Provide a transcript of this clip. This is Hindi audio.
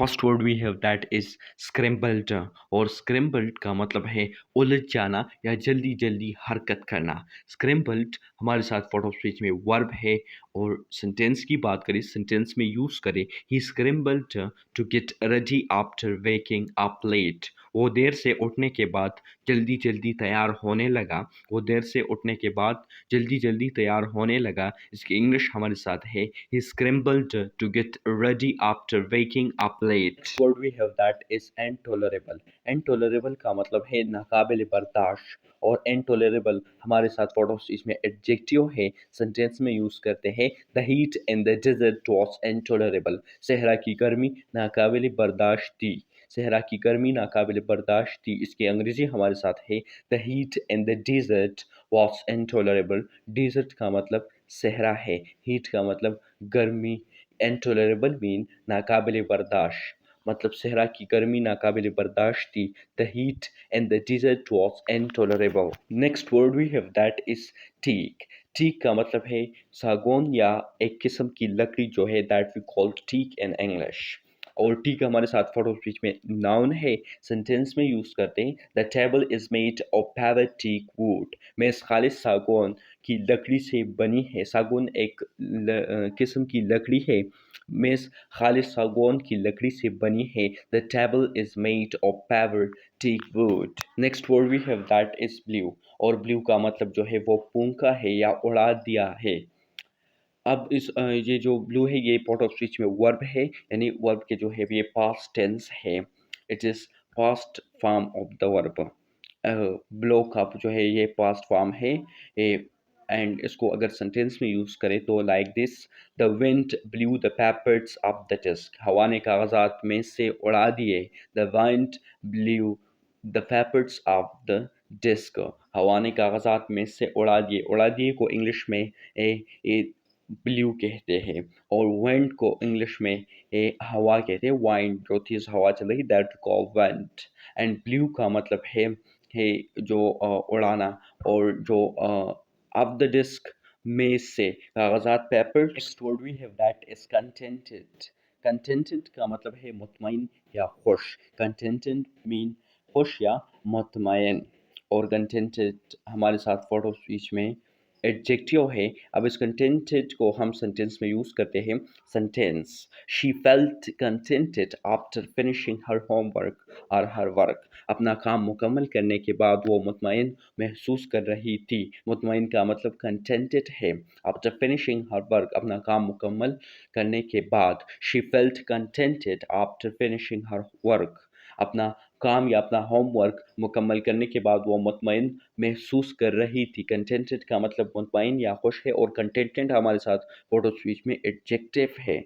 First word we have that is scrambled. और स्क्रैम्बल्ड का मतलब है उलझ जाना या जल्दी जल्दी हरकत करना। स्क्रैम्बल्ड हमारे साथ फोटो स्पीच में वर्ब है। और सेंटेंस की बात करें, सेंटेंस में यूज़ करें, he scrambled to get ready after waking up late. वो देर से उठने के बाद जल्दी जल्दी तैयार होने लगा। वो देर से उठने के बाद जल्दी जल्दी तैयार होने लगा। इसकी इंग्लिश हमारे साथ है he scrambled to get ready after waking up late. Next word we have that is intolerable. Intolerable का मतलब है नाकाबिल बर्दाश्त। और intolerable हमारे साथ फोटोस इसमें एडजेक्टिव है, सेंटेंस में यूज करते हैं। The heat in the desert was intolerable. सहरा की गर्मी नाकाबिल बर्दाश्त थी। सहरा की गर्मी नाकाबिल बर्दाश्त थी। इसकी अंग्रेजी हमारे साथ है the heat in the desert was intolerable. Desert का मतलब सहरा है, हीट का मतलब गर्मी, इनटॉलरेबल मीन नाकाबिल बर्दाश्त। मतलब सहरा की गर्मी नाकाबिल बर्दाश्त थी। The heat in the desert was intolerable. Next word we have that is teak. Teak का मतलब है सागौन या एक किस्म की लकड़ी जो है, that we called teak in English. और टीक हमारे साथ फोटो स्पीच में नाउन है, सेंटेंस में यूज करते हैं। The table is made of पैवर teak wood. मेज खालिश सागौन की लकड़ी से बनी है। सागौन एक किस्म की लकड़ी है। मेज खालिश सागौन की लकड़ी से बनी है। The table is made of पैवर teak wood. Next word we have that is blue. और ब्लू का मतलब जो है वो फूंका है या उड़ा दिया है। अब ये जो ब्लू है ये पार्ट ऑफ स्पीच में वर्ब है, यानी वर्ब के जो है ये पास्ट टेंस है। It is past form of the verb. Blow का जो है ये पास्ट फॉर्म है। एंड इसको अगर सेंटेंस में यूज़ करें तो like this, the wind blew the papers off the desk. हवा ने कागजात में से उड़ा दिए। The wind blew the papers off the desk. हवा ने कागजात में से उड़ा दिए को इंग्लिश में ए ब्लू कहते हैं। और विंड को इंग्लिश में हवा कहते हैं। वाइंड जो तेज हवा चल रही, that call wind. And blue का मतलब है जो उड़ाना। और जो ऑफ द डिस्क में से कागजात, paper. Next word we have that is contented. Contented का मतलब है मुतमईन या खुश। कंटेंटेड मीन खुश या मुतमईन। और कंटेंटेड हमारे साथ फोटो स्पीच में एडजेक्टिव है। अब इस कंटेंटेड को हम सेंटेंस में यूज़ करते हैं। Sentence, she felt contented after finishing her homework और हर वर्क। अपना काम मुकम्मल करने के बाद वो मुतमईन महसूस कर रही थी। मुतमईन का मतलब कंटेंटेड है। आफ्टर फिनिशिंग हर वर्क, अपना काम मुकम्मल करने के बाद। She felt contented after finishing her work. अपना काम या अपना होमवर्क मुकम्मल करने के बाद वो मुतमईन महसूस कर रही थी। कंटेंटेड का मतलब मुतमईन या खुश है। और कंटेंटेड हमारे साथ फोटो स्पीच में एडजेक्टिव है।